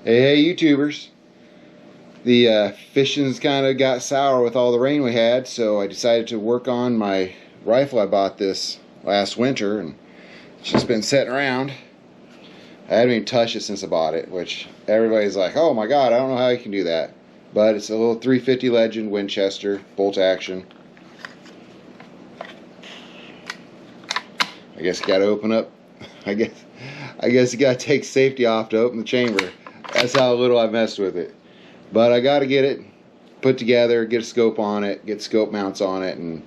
Hey, YouTubers. The fishing's kind of got sour with all the rain we had, so I decided to work on my rifle I bought this last winter, and it's just been sitting around. I haven't even touched it since I bought it, which everybody's like, oh my god, I don't know how you can do that. But it's a little 350 Legend Winchester, bolt action. I guess you gotta open up, I guess you gotta take safety off to open the chamber. That's how little I messed with it. But I gotta get it put together, get a scope on it, get scope mounts on it, and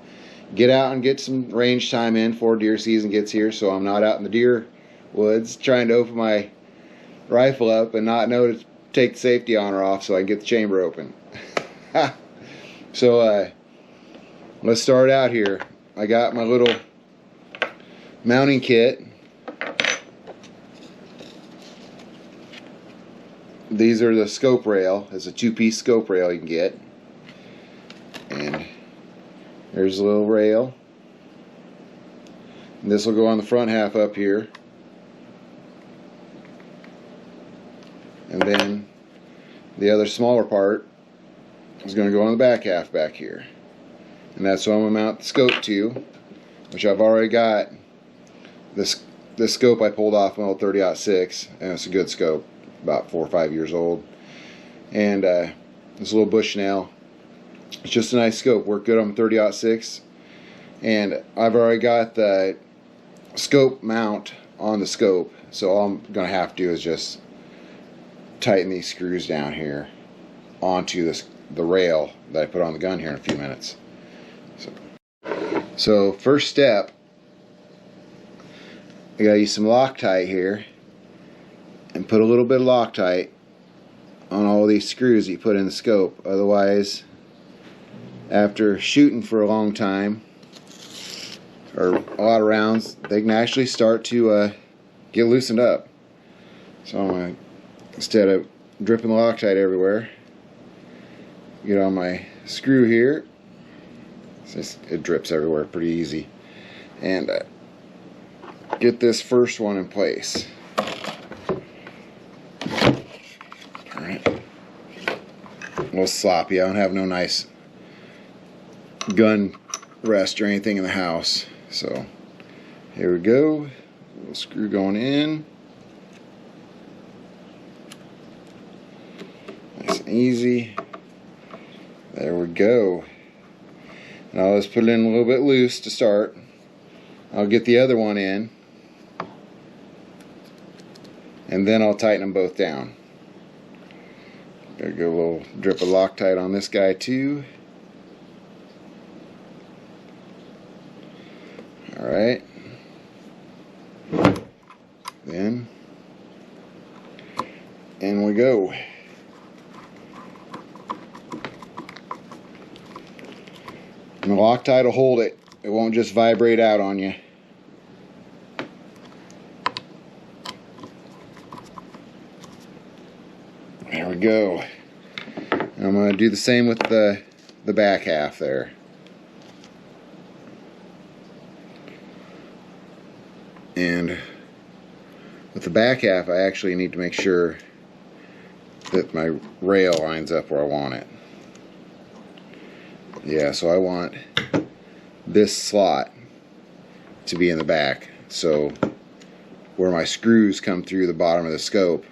get out and get some range time in before deer season gets here, so I'm not out in the deer woods trying to open my rifle up and not know to take the safety on or off so I can get the chamber open. So let's start out here. I got my little mounting kit. These are the scope rail. It's a two-piece scope rail you can get. And there's a little rail. And this will go on the front half up here. And then the other smaller part is going to go on the back half back here. And that's what I'm going to mount the scope to, which I've already got. This scope I pulled off an old 30-06, and it's a good scope, about 4 or 5 years old. And this little Bushnell, it's just a nice scope, worked good on 30-06. And I've already got the scope mount on the scope, so all I'm going to have to do is just tighten these screws down here onto the rail that I put on the gun here in a few minutes. So first step, I gotta use some Loctite here and put a little bit of Loctite on all these screws that you put in the scope. Otherwise, after shooting for a long time or a lot of rounds, they can actually start to get loosened up. So I'm gonna, instead of dripping Loctite everywhere, get on my screw here. It drips everywhere pretty easy, and get this first one in place. Alright. A little sloppy. I don't have no nice gun rest or anything in the house. So here we go. A little screw going in. Nice and easy. There we go. Now let's put it in a little bit loose to start. I'll get the other one in, and then I'll tighten them both down. Gotta go a little drip of Loctite on this guy too. Alright. Then in we go. And the Loctite will hold it. It won't just vibrate out on you. There we go. And I'm going to do the same with the back half there. And with the back half, I actually need to make sure that my rail lines up where I want it. Yeah, so I want this slot to be in the back, so where my screws come through the bottom of the scope,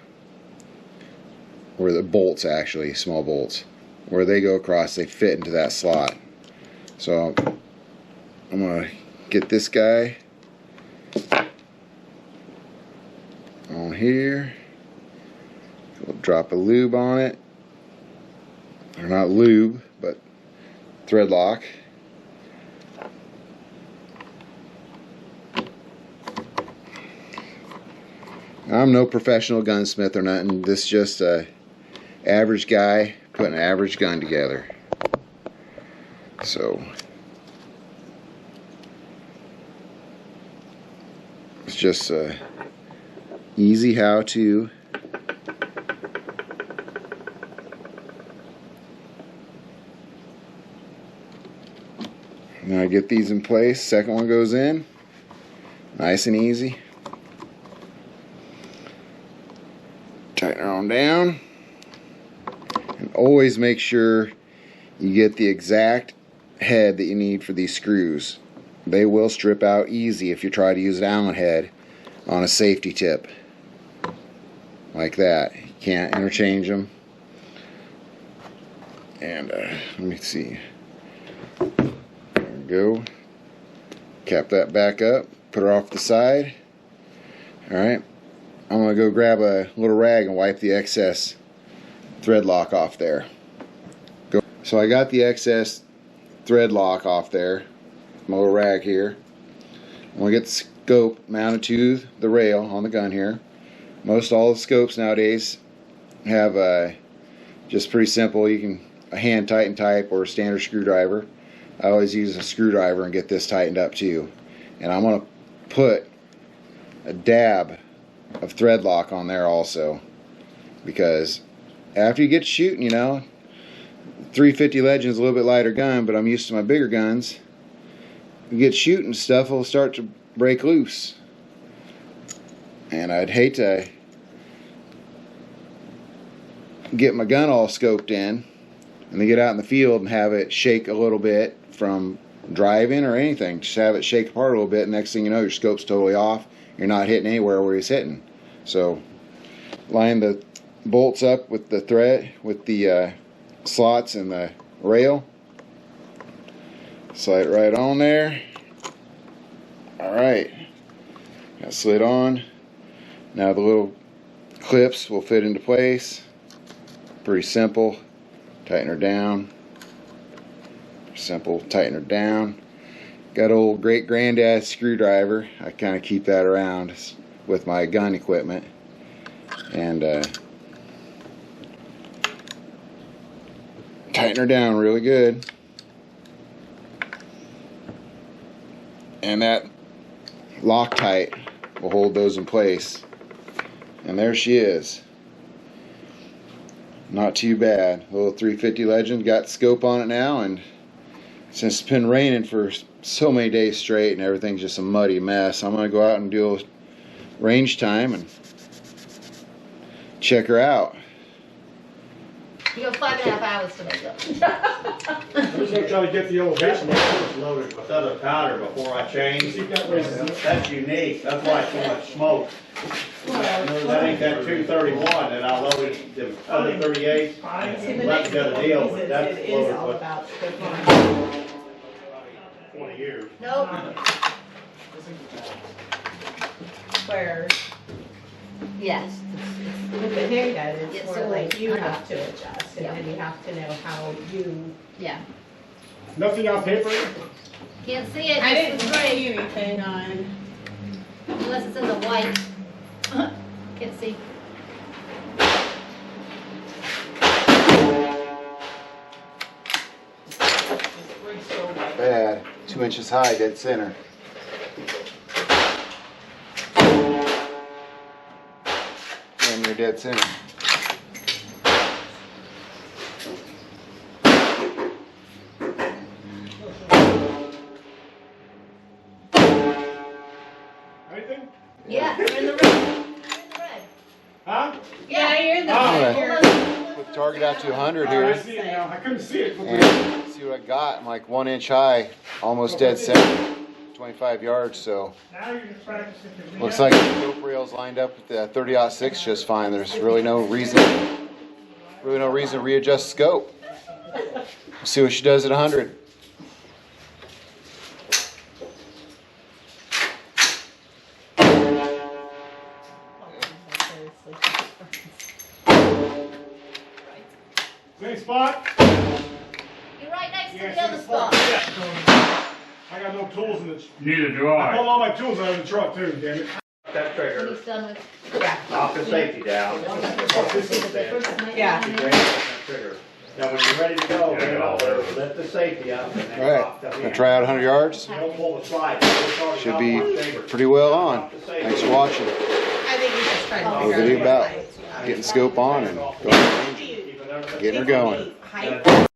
where the bolts, actually small bolts, where they go across, they fit into that slot. So I'm gonna get this guy on here. We'll drop a lube on it, or not lube, but thread lock. I'm no professional gunsmith or nothing. This is just a average guy putting an average gun together. So it's just a easy how to. Now I get these in place. Second one goes in. Nice and easy. Tighten her on down. And always make sure you get the exact head that you need for these screws. They will strip out easy if you try to use an Allen head on a safety tip. Like that. You can't interchange them. And let me see. There we go. Cap that back up. Put her off the side. Alright. I'm going to go grab a little rag and wipe the excess thread lock off there. Go. So I got the excess thread lock off there. My little rag here. I'm going to get the scope mounted to the rail on the gun here. Most all the scopes nowadays have just pretty simple. You can a hand tighten type or a standard screwdriver. I always use a screwdriver and get this tightened up too. And I'm going to put a dab of thread lock on there also, because after you get shooting, you know, 350 Legend's a little bit lighter gun, but I'm used to my bigger guns. You get shooting, stuff will start to break loose, and I'd hate to get my gun all scoped in and then get out in the field and have it shake a little bit from driving or anything. Just have it shake apart a little bit, and next thing you know, your scope's totally off. You're not hitting anywhere where he's hitting. So line the bolts up with the thread, with the slots in the rail. Slide it right on there. Alright, got slid on. Now the little clips will fit into place. Pretty simple. Tighten her down. Simple, tighten her down. Got old great granddad's screwdriver. I kind of keep that around with my gun equipment. And tighten her down really good. And that Loctite will hold those in place. And there she is. Not too bad. A little 350 Legend. Got scope on it now, and since it's been raining for so many days straight and everything's just a muddy mess, I'm going to go out and do a range time and check her out. You got 5.5 hours to make up. I'm just gonna try to get the elevation. That was loaded with other powder before I changed. That's unique. That's why so much smoke. That ain't that 231 that I loaded the other 38. That's the other deal, but that's It is loaded all with about the 20 years. Nope. where Yes. with the handgun, it's It's more so like you kind of- have to adjust, and Yeah. then you have to know how you. Yeah. Nothing on paper? Can't see it. I This didn't is great. see anything on. Unless it's in the white. Can't see. Bad. 2 inches high, dead center. And you're dead center. Anything? Yeah, you're in the red. You're in the red. Huh? Yeah, you're in the. Oh. you're- Put the target out to 100 All right, I here. see it now. I couldn't see it. And see what I got. I'm like 1 inch high, almost dead center. 25 yards, so Now you're just practicing. looks like the scope rail's lined up with the 30-06 just fine. There's really no reason to readjust scope. We'll see what she does at 100. Same spot? You're right next to Yeah, the other same spot. spot. Yeah. I got no tools in the. Neither do I I. pulled all my tools out of the truck too, damn it. That When trigger, he's done with. knock the safety down. Yeah. You bring that trigger. Now when you're ready to go, bring it over, lift the safety up, and then All right, drop the gonna hand. try out 100 yards. Don't pull the slide. It's already Should got be one saber. pretty well on. Thanks for watching. I think you just tried to What figure we do out about your height. getting scope on and going range, Keep it under the- getting her going. Height.